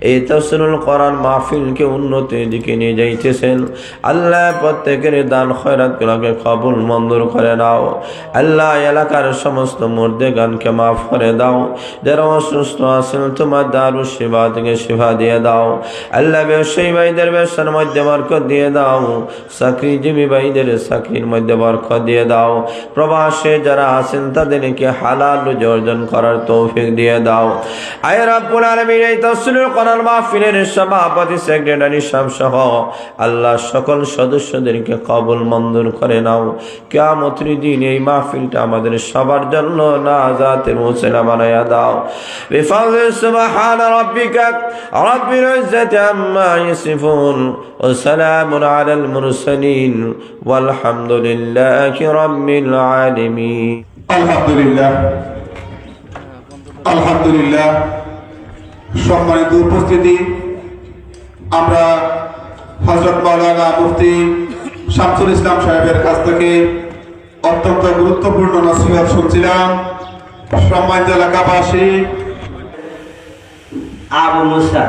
এই তাফসীরুল কোরআন মাহফিলকে উন্নতির দিকে নিয়ে যাইতেছেন। আল্লাহ প্রত্যেকের দান খয়রাতগুলোকে কবুল মঞ্জুর করে নাও। আল্লাহ এলাকার সমস্ত মুর্দেগানকে মাফ করে দাও। যারা অসুস্থ আছেন তোমার দারুশ শিফা থেকে শিফা দিয়ে দাও। আল্লাহ ব্যবসায়ী ভাইদের ব্যবসার মধ্যে বরকত দিয়ে দাও। চাকরিজীবী ভাইদের চাকরির মধ্যে বরকত দিয়ে দাও। প্রবাসে যারা আছেন তাদেরকে হালাল রুজি অর্জন করার তৌফিক দিয়ে দাও। আয় রাব্বুল আলামিন, এই তাফসীরুল কোরআন মাহফিলের সভাপতি সেক্রেটারি সাহেব সহ আল্লাহ সকল সদস্যদেরকে কবুল মঞ্জুর করে নাও। কিয়ামতের দিন এই মাহফিলটা আমাদের সবার জন্য নাজাতের ওসিলা বানায়া দাও। বিফাযলি সুবহান রাব্বিকা রাব্বিল ইজ্জাতি আম্মা ইয়াসিফুন ওয়া সালামুন আলাল মুরসালিন ওয়ালহামদুলিল্লাহি রাব্বিল আলামিন। আলহামদুলিল্লাহ, আলহামদুলিল্লাহ। সম্মানিত উপস্থিতি, আমরা হযরত মাওলানা মুফতি শামসুল ইসলাম সাহেবের কাছ থেকে অত্যন্ত গুরুত্বপূর্ণ নসিহত শুনছিলাম। সম্মানিত এলাকাবাসী, আবু মুসা,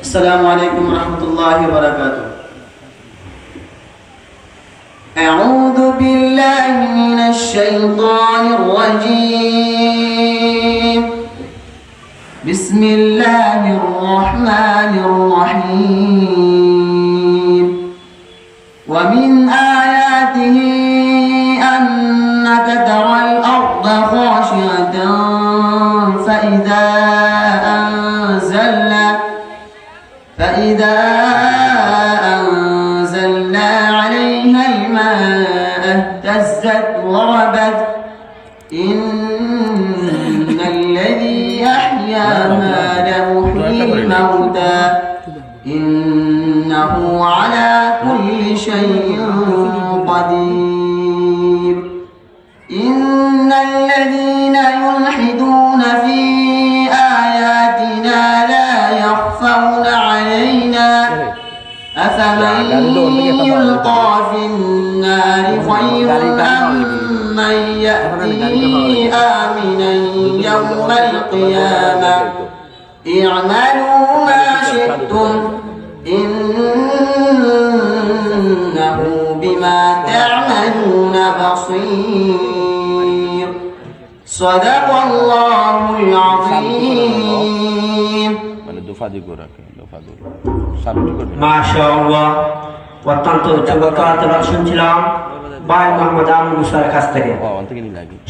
আসসালামু আলাইকুম ওয়া রাহমাতুল্লাহি ওয়া বারাকাতুহু। আউযু বিল্লাহি মিনাশ শাইতানির রাজীম। বিসমিল্লাহির রাহমানির রাহিম। ওয়া মিন আয়াতিহি আন্নাকা তারাল আরদা খাশিআতান فإذا أنزلنا عليها الماء اهتزت وربت إن الذي أحياها لمحيي الموتى إنه على كل شيء قدير إن الذين يلحدون في آياتنا لا يخفون علينا أفمن يلقى في النار خير أم من يأتي آمنا يوم القيامة اعملوا ما شئتم إنه بما تعملون بصير صدق الله العظيم মাশাআল্লাহ। অত্যন্ত চমৎকার শুনছিলাম ভাই মোহাম্মদ আবু মুসার কাছ থেকে।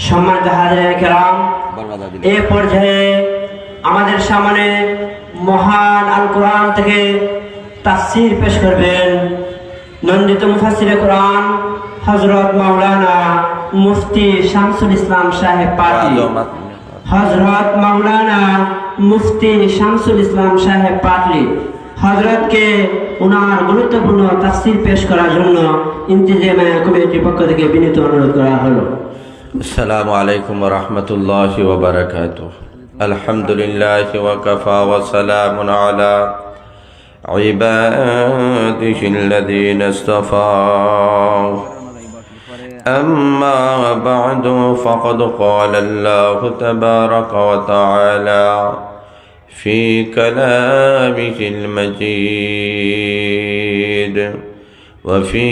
সম্মানিত হাজিরিন কেরাম, এই পর্যায়ে আমাদের সামনে মহান আল কোরআন থেকে তাফসীর পেশ করবেন নন্দিত মুফাসসিরে কোরআন হযরত মাওলানা মুফতি শামসুল ইসলাম সাহেব পাটলি। হযরত মাওলানা মুফতি শামসুল ইসলাম সাহেব পাটলি হযরতকে ওনার গুরুত্বপূর্ণ তাফসীর পেশ করার জন্য ইন্তেজামিয়া কমিটির পক্ষ থেকে বিনীত অনুরোধ করা হলো। আসসালামু আলাইকুম ওয়া রাহমাতুল্লাহি ওয়া বারাকাতুহু। আলহামদুলিল্লাহি ওয়া কাফা ওয়া সালামুন আলা ইবাদিহিল্লাযীনা ইসতাফা। أما بعد فقد قال الله تبارك وتعالى في كلامه المجيد وفي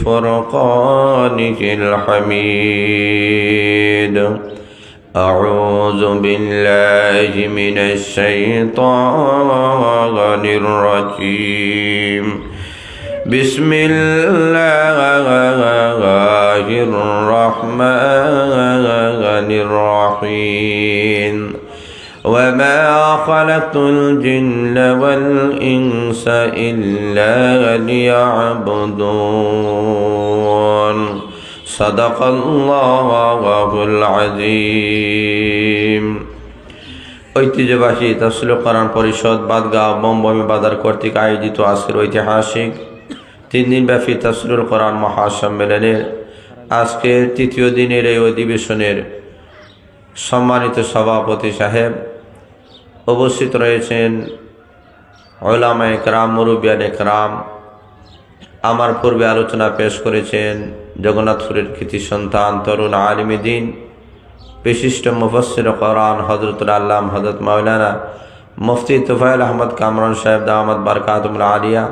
فرقانه الحميد. أعوذ بالله من الشيطان الرجيم. بسم الله الرحمن الرحيم. وما خلقت الجن والإنس إلا ليعبدون. صدق الله العظيم. ঐতিহ্যবাহী তাফসীরুল কোরআন পরিষদ বাদগাঁও বোমবমি বাজার কর্তৃক আয়োজিত আজকের ঐতিহাসিক 3 দিনব্যাপী তাফসীরুল কোরআন মহাসম্মেলনের আজকের তৃতীয় দিনের এই অধিবেশনের সম্মানিত সভাপতি সাহেব, উপস্থিত রয়েছেন উলামায়ে কেরাম, মুরব্বিয়ানে কেরাম। আমার পূর্বে আলোচনা পেশ করেছেন জগন্নাথপুরের কৃতি সন্তান তরুণ আলিমে দ্বীন বিশিষ্ট মুফাসসির কোরআন হযরতুল আল্লামা হযরত মাওলানা মুফতি তুফাইল আহমদ কামরান সাহেব দামাত বারকাতুল আলিয়া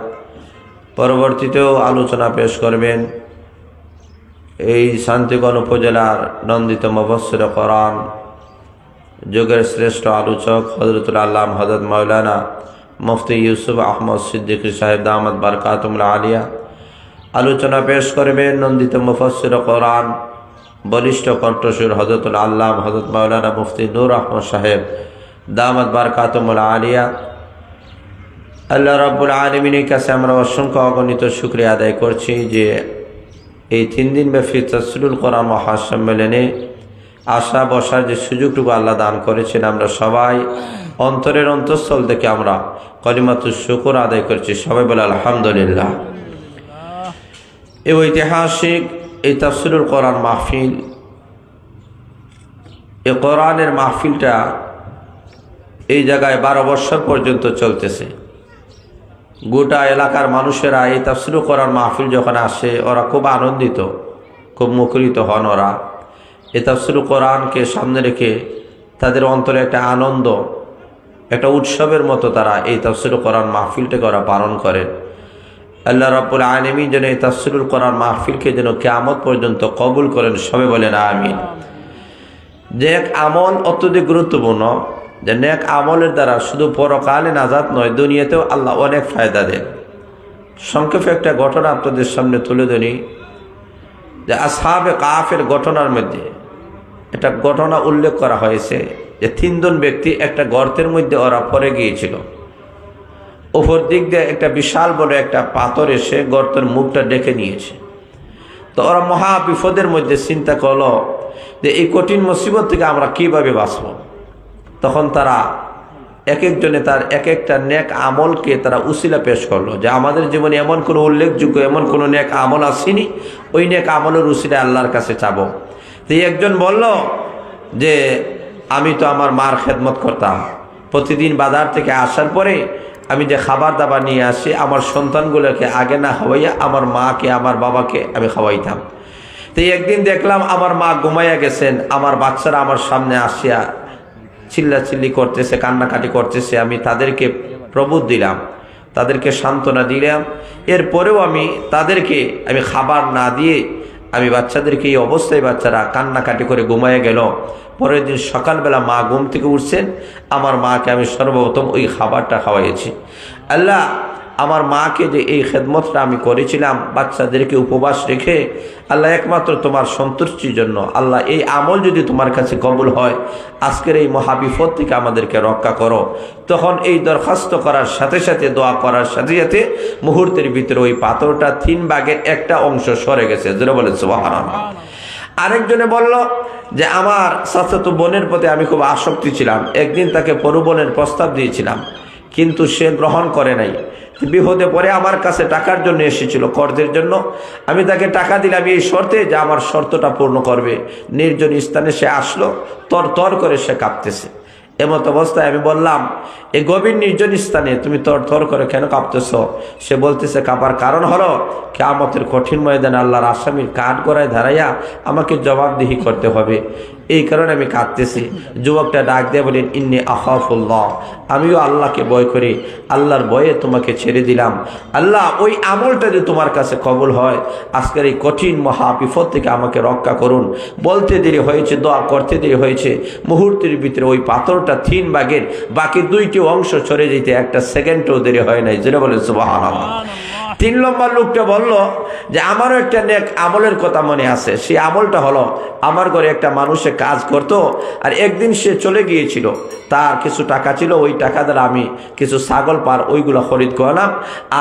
পরবর্তীতেও আলোচনা পেশ করবেন এই শান্তিগঞ্জ উপজেলার নন্দিত মুফাসসির কোরআন যুগের শ্রেষ্ঠ আলোচক হযরতুল আল্লামা হযরত মাওলানা মুফতি ইউসুফ আহমদ সিদ্দিকী সাহেব দামাত বারকাতুল আলিয়া আলোচনা পেশ করবেন নন্দিত মুফাসসির কোরআন বলিষ্ঠ কণ্ঠস্বর হযরতুল আল্লামা হযরত মাওলানা মুফতি নূর আহমদ সাহেব দামাত বারকাতুল আলিয়া। আল্লাহ রাব্বুল আলামিনের কাছে আমরা অসংখ্য অগণিত শুকরিয়া আদায় করছি যে এই 3 দিন ব্যাপী তাফসীরুল কোরআন মহাসম্মেলনে আসা বসার যে সুযোগটুকু আল্লাহ দান করেছেন, আমরা সবাই অন্তরের অন্তঃস্থল থেকে আমরা কলিমাতুশ শুকর আদায় করছি। সবাই বলে আলহামদুলিল্লাহ। এই ঐতিহাসিক এই তাফসীরুল কোরআন মাহফিল, এই কোরআনের মাহফিলটা এই জায়গায় 12 বছর পর্যন্ত চলতেছে। গোটা এলাকার মানুষেরা এই তাফসীরুল কোরআন মাহফিল যখন আসে ওরা খুব আনন্দিত, খুব মুখরিত হন। ওরা এই তাফসীরুল কোরআনকে সামনে রেখে তাদের অন্তরে একটা আনন্দ, একটা উৎসবের মতো তারা এই তাফসীরুল কোরআন মাহফিলটাকে ওরা পালন করেন। আল্লাহ রাব্বুল আলামিন যেন এই তাফসীরুল কোরআন মাহফিলকে যেন কিয়ামত পর্যন্ত কবুল করেন। সবাই বলেন আমিন। যে এক আমল অত্যধিক গুরুত্বপূর্ণ, যে নেক আমলের দ্বারা শুধু পরকালে নাজাত নয়, দুনিয়াতেও আল্লাহ অনেক ফায়দা দেন। সংক্ষেপে একটা ঘটনা আপনাদের সামনে তুলে ধরি যে আসহাবে কাফের ঘটনার মধ্যে একটা ঘটনা উল্লেখ করা হয়েছে যে 3 জন ব্যক্তি একটা গর্তের মধ্যে ওরা পড়ে গিয়েছিল। উপর দিক দিয়ে একটা বিশাল বড় একটা পাথর এসে গর্তের মুখটা ডেকে নিয়েছে। তো ওরা মহা বিপদের মধ্যে চিন্তা করলো যে এই কঠিন মুসিবত থেকে আমরা কিভাবে বাঁচব। তখন তারা এক একজনে তার এক একটা নেক আমলকে তারা উসিলা পেশ করলো যে আমাদের জীবনে এমন কোনো উল্লেখযোগ্য এমন কোনো নেক আমল আসেনি, ওই নেক আমলের উসিলা আল্লাহর কাছে চাবো। তো একজন বলল যে আমি তো আমার মার খেদমত করতাম, প্রতিদিন বাজার থেকে আসার পরে আমি যে খাবার দাবার নিয়ে আসি আমার সন্তানগুলোকে আগে না খাওয়াইয়া আমার মাকে আমার বাবাকে আমি খাওয়াইতাম। তো একদিন দেখলাম আমার মা ঘুমাইয়া গেছেন, আমার বাচ্চারা আমার সামনে আসিয়া চিল্লাচিল্লি করতেছে, কান্নাকাটি করতেছে। আমি তাদেরকে প্রবোধ দিলাম, তাদেরকে সান্ত্বনা দিলাম। এরপরেও তাদেরকে আমি খাবার না দিয়ে আমি বাচ্চাদেরকে এই অবস্থায় বাচ্চারা কান্নাকাটি করে ঘুমাইয়া গেল। পরের দিন সকালবেলা মা ঘুম থেকে উঠছেন, আমার মাকে আমি সর্বপ্রথম ওই খাবারটা খাওয়াইছি। আল্লাহ আমার মাকে যে এই খেদমতটা আমি করেছিলাম বাচ্চাদেরকে উপবাস রেখে, আল্লাহ একমাত্র তোমার সন্তুষ্টির জন্য, আল্লাহ এই আমল যদি তোমার কাছে কবুল হয় আজকের এই মহাবিপদ থেকে আমাদেরকে রক্ষা করো। তখন এই দরখাস্ত করার সাথে সাথে দোয়া করার সাথে সাথে মুহূর্তের ভিতরে ওই পাথরটা 3 ভাগের একটা অংশ সরে গেছে। যেটা বলে সুবহানাল্লাহ। আরেকজনে বলল যে আমার চাচাতো বোনের প্রতি আমি খুব আসক্তি ছিলাম, একদিন তাকে পরুবনের প্রস্তাব দিয়েছিলাম কিন্তু সে গ্রহণ করে নাই। বিপদে পড়ে আমার কাছে টাকার জন্য এসেছিল, কর্জের জন্য। আমি তাকে টাকা দিলাম এই শর্তে যে আমার শর্তটা পূর্ণ করবে। নির্জন স্থানে সে আসলো, তর করে সে কাঁপতেছে। এমত অবস্থায় আমি বললাম এই গভীর নির্জন স্থানে তুমি তর করে কেন কাঁপতেছ? সে বলতেছে কাঁপার কারণ হলো কিয়ামতের কঠিন ময়দানে আল্লাহর আসামির কাঠ গড়ায় দাঁড়াইয়া আমাকে জবাবদিহি করতে হবে, এই কারণে আমি কাঁদতেছি। যুবকটা ডাক দিয়ে বলেন ইন্নী আখাফুল্লাহ, আমিও আল্লাহকে ভয় করি, আল্লাহর ভয়ে তোমাকে ছেড়ে দিলাম। আল্লাহ ওই আমলটা যদি তোমার কাছে কবুল হয় আজকের এই কঠিন মহা বিপদ থেকে আমাকে রক্ষা করুন। বলতে দেরি হয়েছে, দোয়া করতে দেরি হয়েছে, মুহূর্তের ভিতরে ওই পাথরটা 3 ভাগের বাকি 2টি অংশ সরে যেতে 1 সেকেন্ডও দেরি হয় নাই। যেটা বলে সুবহানাল্লাহ। 3 নম্বর লোকটা বলল যে আমারও একটা নেক আমলের কথা মনে আছে। সেই আমলটা হলো আমার ঘরে একটা মানুষে কাজ করত, আর একদিন সে চলে গিয়েছিল, তার কিছু টাকা ছিল, ওই টাকা দ্বারা আমি কিছু ছাগল পার ওইগুলো খরিদ করলাম,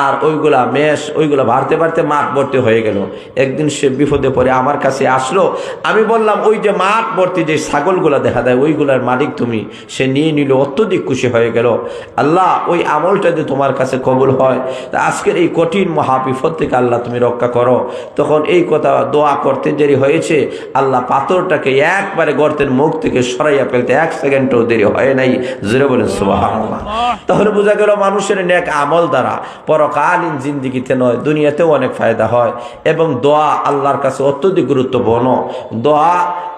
আর ওইগুলা মেষ ওইগুলো বাড়তে বাড়তে মাঠ ভর্তি হয়ে গেল। একদিন সে বিপদে পড়ে আমার কাছে আসলো, আমি বললাম ওই যে মাঠ ভর্তি যে ছাগলগুলো দেখা দেয় ওইগুলার মালিক তুমি। সে নিয়ে নিল, অত্যধিক খুশি হয়ে গেল। আল্লাহ ওই আমলটা যদি তোমার কাছে কবুল হয় তা আজকের এই কঠিন মহাবিপদ থেকে আল্লাহ তুমি রক্ষা করো। তখন এই কথা দোয়া করতে দেরি হয়েছে, আল্লাহ পাথরটাকে একবারে গর্তের মুখ থেকে সরাইয়া ফেলতে 1 সেকেন্ডও দেরি হয় নাই। জোরে বলেন সুবহানাল্লাহ। তাহলে বোঝা গেল মানুষের নেক আমল দ্বারা পরকালীন জিন্দিগিতে নয় দুনিয়াতেও অনেক ফায়দা হয়। এবং দোয়া আল্লাহর কাছে অত্যধিক গুরুত্বপূর্ণ। দোয়া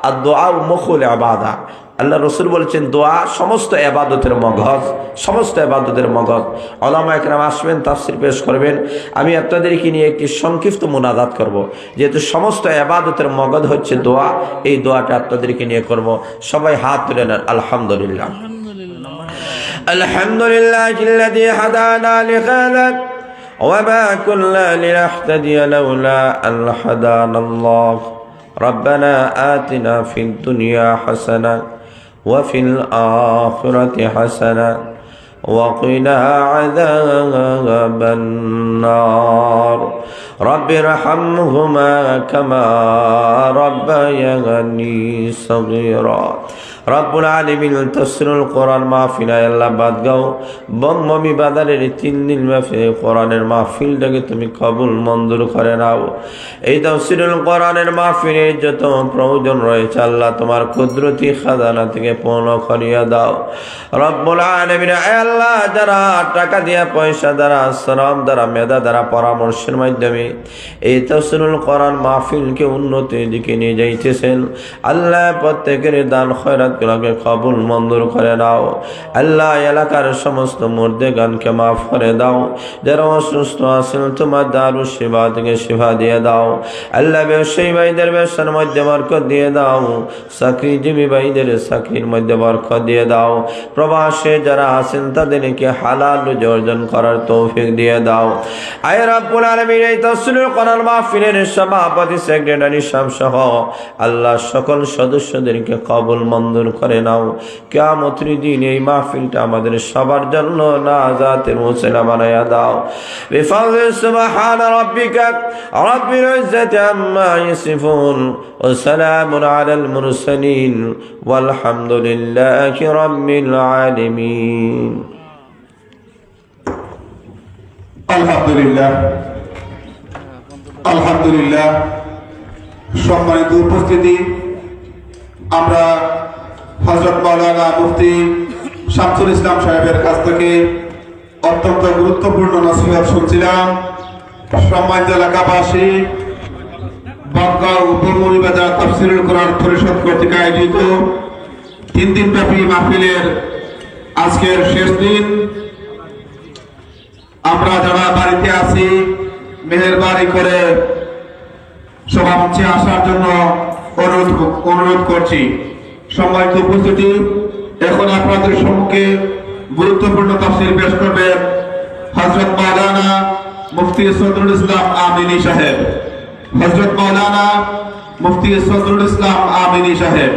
আর দোয়া মুখুল ইবাদা। আল্লাহ রসুল বলেছেন দোয়া সমস্ত এবাদতের মগজ, সমস্ত এবাদতের মগজ। ওলামা একরাম আসবেন, তাফসির পেশ করবেন। আমি আপনাদেরকে নিয়ে একটি সংক্ষিপ্ত মুনাজাত করব, যেহেতু সমস্ত এবাদতের মগজ হচ্ছে দোয়া। এই দোয়াটা আপনাদেরকে নিয়ে করব। সবাই হাত তুলে নেন। আলহামদুলিল্লাহ আলহামদুলিল্লাহিল্লাযী হাদানা লিহাযা ওয়া মা কুন্না লিনাহতাদিয়া লাউলা আন হাদানাল্লাহ। রব্বানা আতিনা ফিদ দুনিয়া হাসানাহ وفي الآخرة حسنة وقنا عذاب النار رب ارحمهما كما ربياني صغيرا। রব্বুল আলামিন তাফসীরুল কোরআন মাহফিল আল্লাহ বাদগাঁও বঙ্গভূমি বাজারের 3 দিন ব্যাপী কোরআনের মাহফিলটাকে তুমি কবুল মঞ্জুর করে নাও। এই তাফসীরুল কোরআনের মাহফিলের যত প্রয়োজন রয়েছে আল্লাহ তোমার কুদরতি খাজানা থেকে পূর্ণ করিয়া দাও রব্বুল আলামিন। আল্লাহ যারা টাকা দিয়া, পয়সা দ্বারা, শ্রম দ্বারা, মেধা দ্বারা, পরামর্শের মাধ্যমে এই তাফসীরুল কোরআন মাহফিলকে উন্নতির দিকে নিয়ে যাইতেছেন আল্লাহ প্রত্যেকের দান খয়রাত গুলোকে কবুল মঞ্জুর করে নাও। আল্লাহ এলাকার সমস্ত মুর্দেগানকে মাফ করে দাও। যারা অসুস্থ আছেন তোমার দারুস শিফা থেকে শিফা দিয়ে দাও। আল্লাহ ব্যবসায়ী ভাইদের ব্যবসার মধ্যে বরকত দিয়ে দাও। চাকরিজীবী ভাইদের চাকরির মধ্যে বরকত দিয়ে দাও। প্রবাসে যারা আছেন তাদেরকে হালাল রুজি অর্জন করার তৌফিক দিয়ে দাও। আয় রব্বুল আলামিন, এই তাফসীরুল কোরআন মাহফিলের সভাপতি, সেক্রেটারি সহ আল্লাহ সকল সদস্যদেরকে কবুল মঞ্জুর করে নাও। কিয়ামতের দিন এই মাহফিলটা আমাদের সবার জন্য নাজাতের ওসিলা বানায়া দাও। বিফাযলি সুবহান রাব্বিকা রাব্বিল ইজ্জাতি আম্মা ইয়াসিফুন ওয়া সালামুন আলাল মুরসালিন ওয়ালহামদুলিল্লাহি রাব্বিল আলামিন। আলহামদুলিল্লাহ আলহামদুলিল্লাহ। সম্মানিত উপস্থিতি, আমরা হযরত মাওলানা মুফতি শামসুল ইসলাম সাহেবের কাছ থেকে অত্যন্ত গুরুত্বপূর্ণ নসিহত শুনছিলাম। সম্মানিত এলাকাবাসী, বঙ্গাও উপমনি বাজার তাফসীরুল কোরআন পরিষদ কর্তৃক আয়োজিত 3 দিনব্যাপী মাহফিলের আজকের শেষ দিন। আমরা যারা বাড়িতে আছি মেহেরবানি করে সভামঞ্চে আসার জন্য অনুরোধ করছি। সম্মানিত উপস্থিতি, এখন আপনাদের সম্মুখে গুরুত্বপূর্ণ তাফসীর পেশ করবেন হযরত মাওলানা মুফতি সদরুল ইসলাম আমিনী সাহেব। হযরত মাওলানা মুফতি সদরুল ইসলাম আমিনী সাহেব।